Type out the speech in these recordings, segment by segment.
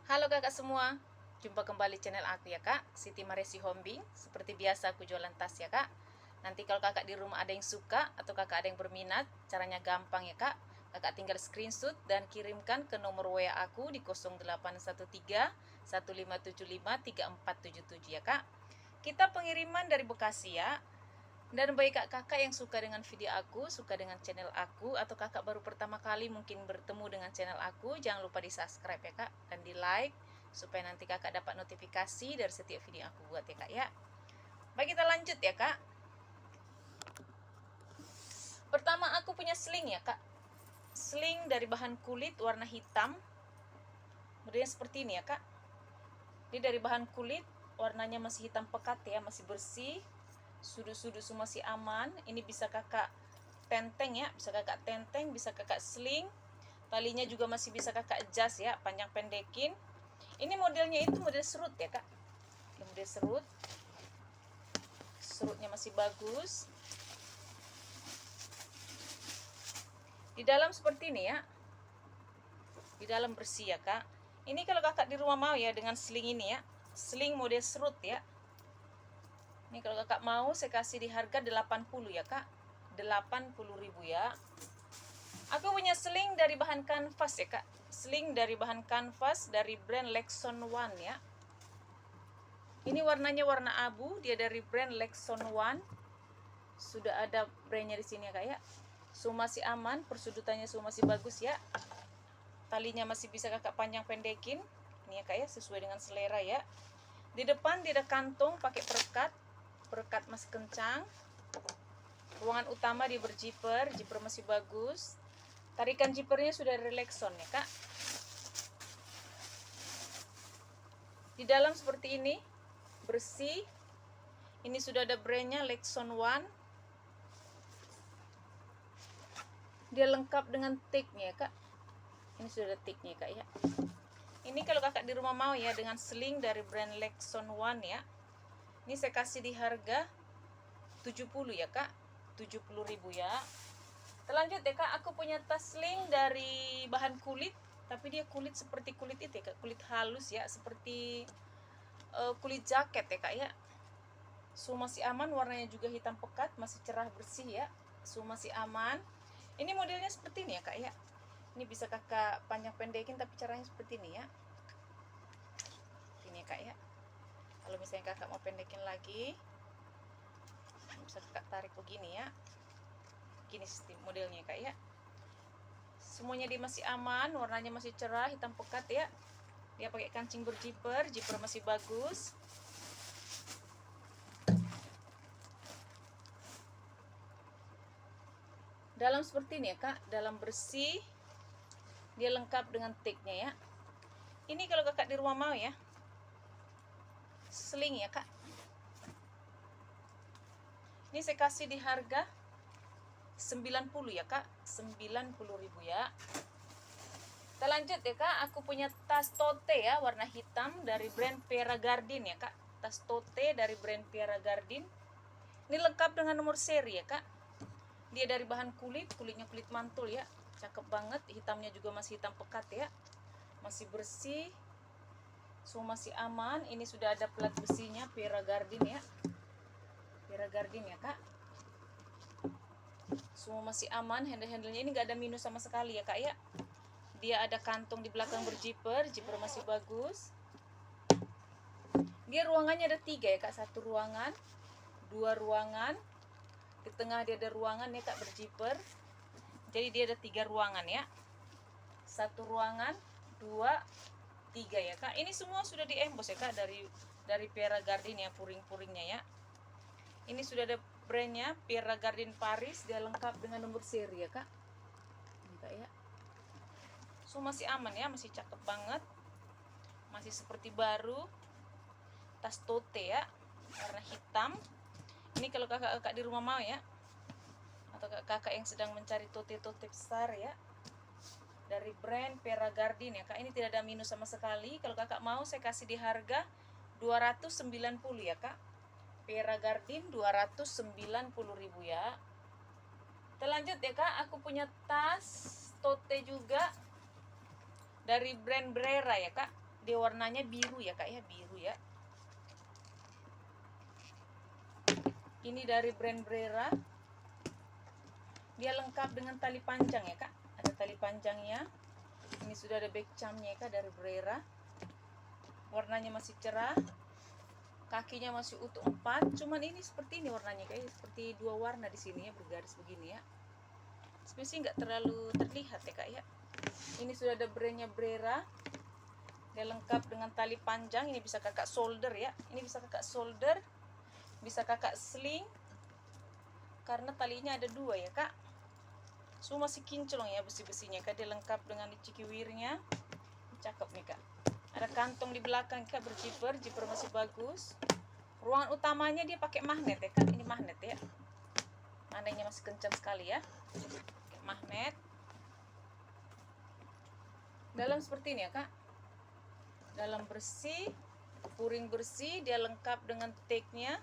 Halo kakak semua, jumpa kembali channel aku ya kak, Siti Maresi Hombing. Seperti biasa aku jualan tas ya kak. Nanti kalau kakak di rumah ada yang suka atau kakak ada yang berminat, caranya gampang ya kak. Kakak tinggal screenshot dan kirimkan ke nomor WA aku di 0813 1575 3477 ya kak. Kita pengiriman dari Bekasi ya. Dan bagi kakak yang suka dengan video aku, suka dengan channel aku, atau kakak baru pertama kali mungkin bertemu dengan channel aku, jangan lupa di subscribe ya kak, dan di like, supaya nanti kakak dapat notifikasi dari setiap video aku buat ya kak ya. Baik, kita lanjut ya kak. Pertama aku punya sling ya kak. Sling dari bahan kulit warna hitam. Modelnya seperti ini ya kak. Ini dari bahan kulit, warnanya masih hitam pekat ya, masih bersih. Sudut-sudut semua masih aman. Ini bisa kakak tenteng ya, bisa kakak tenteng, bisa kakak sling. Talinya juga masih bisa kakak adjust ya, panjang pendekin. Ini modelnya itu model serut ya kak. Ini model serut. Serutnya masih bagus. Di dalam seperti ini ya. Di dalam bersih ya kak. Ini kalau kakak di rumah mau ya dengan sling ini ya. Sling model serut ya. Ini kalau kakak mau saya kasih di harga 80 ya kak. 80.000 ya. Aku punya sling dari bahan kanvas ya kak. Sling dari bahan kanvas dari brand Lexon One ya. Ini warnanya warna abu, dia dari brand Lexon One. Sudah ada brandnya di sini ya kak ya. Semua masih aman, persudutannya semua masih bagus ya. Talinya masih bisa kakak panjang pendekin. Ini ya kak ya, sesuai dengan selera ya. Di depan dia ada kantong pakai perekat. Perekat masih kencang. Ruangan utama dia berjiper, jiper masih bagus. Tarikan jipernya sudah dari Lexon ya kak. Di dalam seperti ini, bersih. Ini sudah ada brandnya Lexon One. Dia lengkap dengan tagnya kak. Ini sudah ada tagnya kak ya. Ini kalau kakak di rumah mau ya dengan sling dari brand Lexon One ya. Ini saya kasih di harga 70 ya kak. 70.000 ya. Terlanjut ya kak, aku punya tas sling dari bahan kulit, tapi dia kulit seperti kulit itu ya kak, kulit halus ya, seperti kulit jaket ya kak ya. Semua masih aman, warnanya juga hitam pekat, masih cerah bersih ya. Semua masih aman. Ini modelnya seperti ini ya kak ya. Ini bisa kakak panjang pendekin tapi caranya seperti ini ya. Ini ya kak ya. Kalau misalnya kakak mau pendekin lagi, bisa kakak tarik begini ya. Gini sistem modelnya kak ya. Semuanya dia masih aman, warnanya masih cerah, hitam pekat ya. Dia pakai kancing berjiper, jiper masih bagus. Dalam seperti ini ya kak, dalam bersih. Dia lengkap dengan tagnya ya. Ini kalau kakak di rumah mau ya, sling ya kak. Ini saya kasih di harga 90 ya kak, 90.000 ya. Kita lanjut ya kak, aku punya tas tote ya, warna hitam dari brand Pierre Cardin ya kak. Tas tote dari brand Pierre Cardin. Ini lengkap dengan nomor seri ya kak. Dia dari bahan kulit, kulitnya kulit mantul ya. Cakep banget, hitamnya juga masih hitam pekat ya. Masih bersih. Semua masih aman. Ini sudah ada plat besinya Pierre Cardin ya. Pierre Cardin ya kak. Semua masih aman, handle-handlenya ini gak ada minus sama sekali ya kak ya. Dia ada kantong di belakang berjiper, jiper masih bagus. Dia ruangannya ada 3 ya kak, 1 ruangan, 2 ruangan. Di tengah dia ada ruangan ya kak berjiper. Jadi dia ada 3 ruangan ya. 1 ruangan, 2, 3 ya kak. Ini semua sudah diembos ya kak dari Pierre Cardin ya, puring-puringnya ya. Ini sudah ada brandnya Pierre Cardin Paris, dia lengkap dengan nomor seri ya kak. Ini kak ya. So masih aman ya, masih cakep banget. Masih seperti baru. Tas tote ya, warna hitam. Ini kalau kakak-kakak di rumah mau ya, atau kakak yang sedang mencari tote-tote besar ya, dari brand Pierre Cardin ya kak. Ini tidak ada minus sama sekali. Kalau kakak mau saya kasih di harga 290 ya kak. Pierre Cardin 290.000 ya. Kita lanjut ya kak, aku punya tas tote juga dari brand Brera ya kak. dia warnanya biru ya kak ya, biru ya. Ini dari brand Brera. Dia lengkap dengan tali panjang ya kak, ada tali panjangnya. Ini sudah ada back charmnya ya kak, dari Brera. Warnanya masih cerah, kakinya masih utuh 4. Cuman ini seperti ini warnanya kayak seperti 2 warna di sini ya, bergaris begini ya. Sebenarnya nggak terlalu terlihat ya kak ya. Ini sudah ada brandnya Brera. Dia lengkap dengan tali panjang. Ini bisa kakak solder ya, ini bisa kakak solder, bisa kakak sling, karena talinya ada 2 ya kak. So masih kinclong ya besi-besinya kak. Dia lengkap dengan cikiwirnya, cakep nih kak. Ada kantong di belakang kak, berjiper, jiper masih bagus. Ruangan utamanya dia pakai magnet ya kak, ini magnet ya. Magnetnya masih kencang sekali ya, pakai magnet. Dalam seperti ini ya kak, dalam bersih, puring bersih. Dia lengkap dengan tagnya.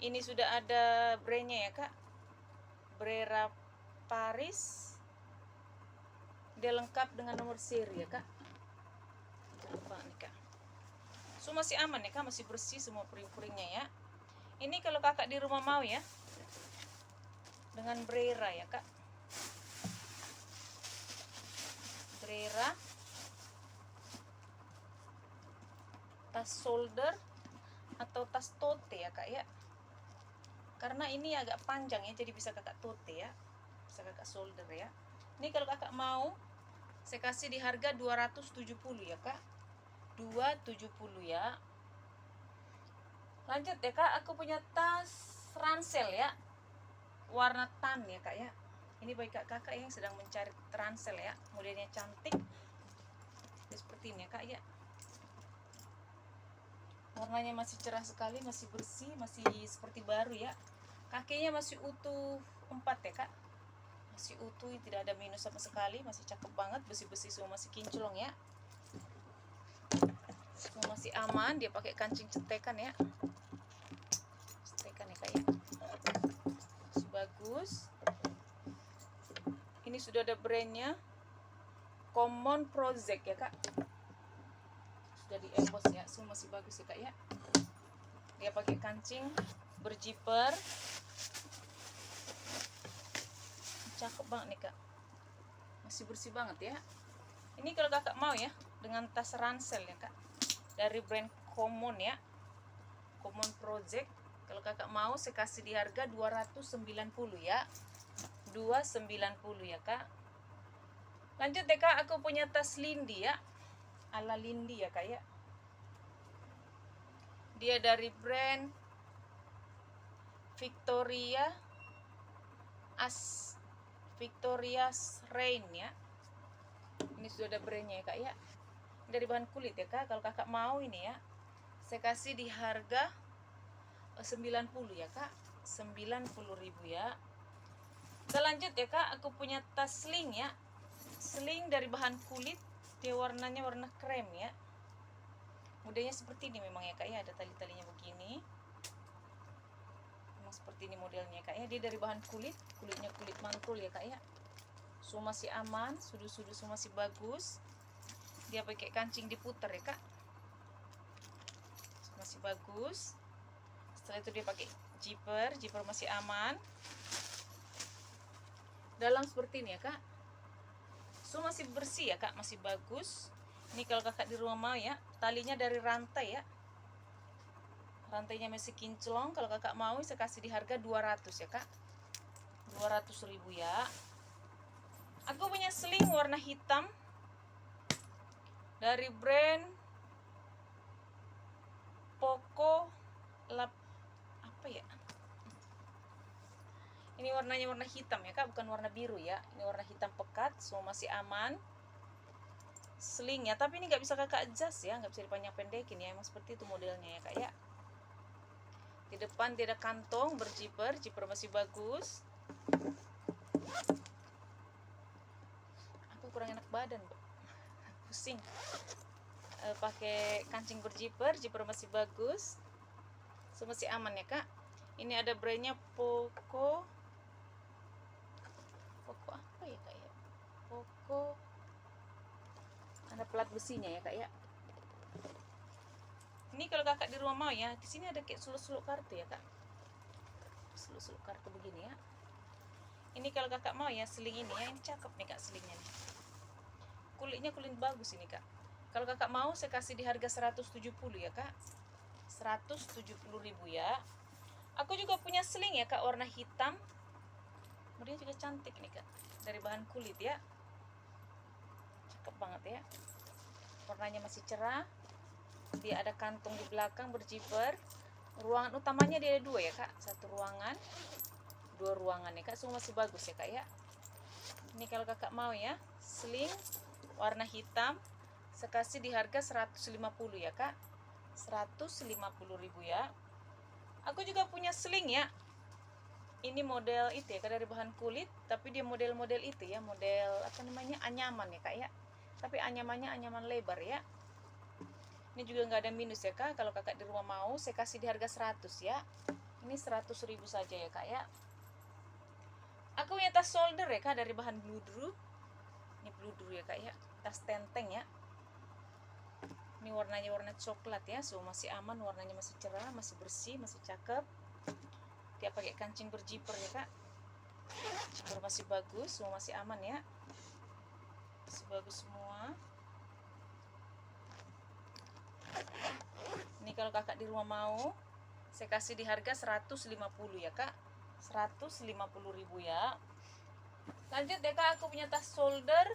Ini sudah ada brandnya ya kak, Brera Paris. Dia lengkap dengan nomor seri ya kak. Apa nih kak, so masih aman ya kak, masih bersih semua puring-puringnya ya. Ini kalau kakak di rumah mau ya, dengan Brera ya kak, Brera tas shoulder atau tas tote ya kak ya. Karena ini agak panjang ya, jadi bisa kakak tote ya, bisa kakak shoulder ya. Ini kalau kakak mau, saya kasih di harga 270 ya kak, 270 ya. Lanjut ya kak, aku punya tas ransel ya, warna tan ya kak ya. Ini bagi kakak yang sedang mencari ransel ya, modelnya cantik seperti ini ya kak ya. Warnanya masih cerah sekali, masih bersih, masih seperti baru ya. Kakinya masih utuh 4 ya kak, masih utuh, tidak ada minus sama sekali, masih cakep banget, besi-besi semua masih kinclong ya, semua masih aman. Dia pakai kancing cetekan ya, cetekan ya kak ya, masih bagus. Ini sudah ada brandnya, Common Project ya kak, sudah di emboss ya, semua masih bagus ya kak ya. Dia pakai kancing berjiper, cakep banget nih kak, masih bersih banget ya. Ini kalau kakak mau ya, dengan tas ransel ya kak, dari brand Common ya, Common Project. Kalau kakak mau, saya kasih di harga 290 ya, 290 ya kak. Lanjut ya kak, aku punya tas Lindy ya, ala Lindy ya kak ya. Dia dari brand Victoria's Reign ya. Ini sudah ada brandnya ya kak ya, dari bahan kulit ya kak. Kalau kakak mau ini ya, saya kasih di harga 90 ya kak, 90.000 ya. Kita lanjut ya kak, aku punya tas sling ya, sling dari bahan kulit. Dia warnanya warna krem ya, modelnya seperti ini memang ya kak ya, ada tali-talinya begini, memang seperti ini modelnya kak ya. Dia dari bahan kulit, kulitnya kulit mantul ya kak ya. Semua masih aman, sudu-sudu semua masih bagus. Dia pakai kancing diputar ya kak, masih bagus. Setelah itu dia pakai jiper masih aman. Dalam seperti ini ya kak, so masih bersih ya kak, masih bagus. Ini kalau kakak di rumah mau ya, talinya dari rantai ya, rantainya masih kinclong. Kalau kakak mau, saya kasih di harga 200 ya kak, 200.000 ya. Aku punya sling warna hitam dari brand Poco apa ya, ini warnanya warna hitam ya kak, bukan warna biru ya, ini warna hitam pekat. Semua masih aman sling ya, tapi ini nggak bisa kakak adjust ya, nggak bisa dipanjang pendekin ya, emang seperti itu modelnya ya kak ya. Di depan tidak kantong, berjiper, jiper masih bagus. Aku kurang enak badan pusing. Pakai kancing berjiper, jiper masih bagus, so masih aman ya kak. Ini ada brandnya Poco apa ya kak ya, Poco, ada plat besinya ya kak ya, Ini kalau kakak di rumah mau ya, di sini ada kayak suluk-suluk kartu ya kak, suluk-suluk kartu begini ya. Ini kalau kakak mau ya, seling ini ya, ini cakep nih kak selingnya nih. Kulitnya kulit bagus ini kak. Kalau kakak mau saya kasih di harga 170 ya kak. 170.000 ya. Aku juga punya seling ya kak, warna hitam. Dia juga cantik nih kak, dari bahan kulit ya. Cakep banget ya. Warnanya masih cerah. Dia ada kantung di belakang berjiper. Ruangan utamanya dia ada 2 ya kak. 1 ruangan, 2 ruangan ya kak. Semua masih bagus ya kak ya. Ini kalau kakak mau ya, seling warna hitam, saya kasih di harga 150 ya kak. 150.000 ya. Aku juga punya seling ya. Ini model itu ya kak, dari bahan kulit, tapi dia model-model itu ya, model apa namanya, anyaman ya kak ya. Tapi anyamannya anyaman lebar ya. Ini juga nggak ada minus ya kak. Kalau kakak di rumah mau, saya kasih di harga 100 ya. Ini 100.000 saja ya kak ya. Aku punya tas shoulder ya kak, dari bahan bludru. Ini bludru ya kak ya, tas tenteng ya. Ini warnanya warna coklat ya, so masih aman, warnanya masih cerah, masih bersih, masih cakep. Dia pakai kancing berjiper ya kak. Jiper masih bagus, semua masih aman ya. Masih bagus semua. Ini kalau kakak di rumah mau, saya kasih di harga 150 ya kak. 150.000 ya. Lanjut ya kak, aku punya tas shoulder.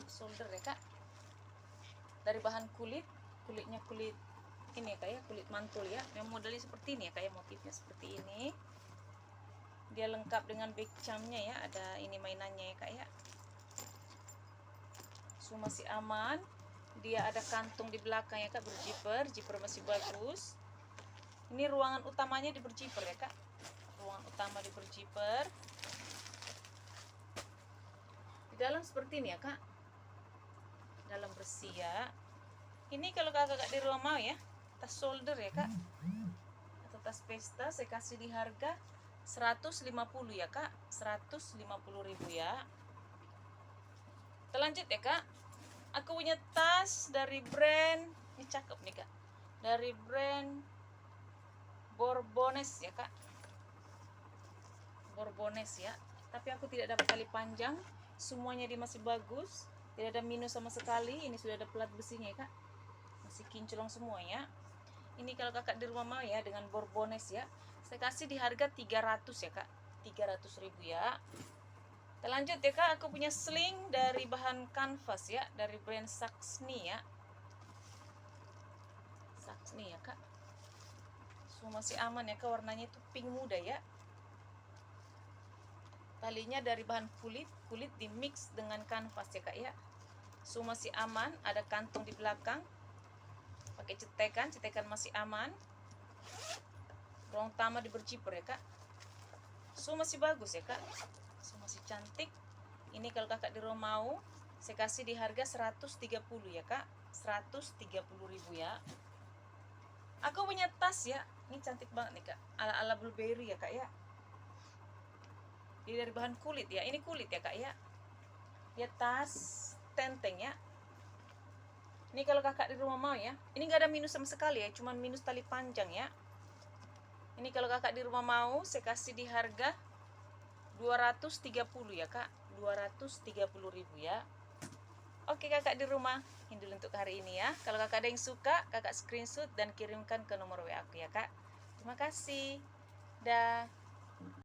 Shoulder ya kak, dari bahan kulit. Kulitnya kulit ini ya kak ya, kulit mantul ya. Yang modelnya seperti ini ya kak ya, motifnya seperti ini. Dia lengkap dengan back charmnya ya, ada ini mainannya ya kak ya. So masih aman. Dia ada kantung di belakang ya kak, berjiper. Jiper masih bagus. Ini ruangan utamanya di berjiper ya kak. Ruangan utama di berjiper. Di dalam seperti ini ya kak, dalam bersih ya. Ini kalau kakak di rumah mau ya, tas shoulder ya kak, atau tas pesta, saya kasih di harga 150 ya kak. 150.000 ya. Kita lanjut ya kak. Aku punya tas dari brand, ini cakep nih kak, dari brand Borbones ya kak. Borbones ya. Tapi aku tidak dapat tali panjang. Semuanya dia masih bagus, tidak ada minus sama sekali. Ini sudah ada plat besinya ya kak, masih kinclong semua ya. Ini kalau kakak di rumah mau ya, dengan Borbones ya, saya kasih di harga 300 ya kak. 300.000 ya. Kita lanjut ya kak, aku punya sling dari bahan kanvas ya, dari brand Saxny ya. Saxny ya kak. So masih aman ya kak, warnanya itu pink muda ya. Talinya dari bahan kulit, kulit di mix dengan kanvas ya kak ya. So masih aman, ada kantung di belakang. Pakai cetekan, cetekan masih aman. Ruang utama di berjiper ya kak. So masih bagus ya kak. So masih cantik. Ini kalau kakak di rumah mau, saya kasih di harga 130 ya kak. 130.000 ya. Aku punya tas ya. Ini cantik banget nih kak. Ala-ala blueberry ya kak ya. Ini dari bahan kulit ya. Ini kulit ya kak ya. Dia tas tenteng ya. Ini kalau kakak di rumah mau ya. Ini gak ada minus sama sekali ya, cuman minus tali panjang ya. Ini kalau kakak di rumah mau, saya kasih di harga 230 ya kak. 230.000 ya. Oke kakak di rumah, ini dulu untuk hari ini ya. Kalau kakak ada yang suka, kakak screenshot dan kirimkan ke nomor WA aku ya kak. Terima kasih. Dah.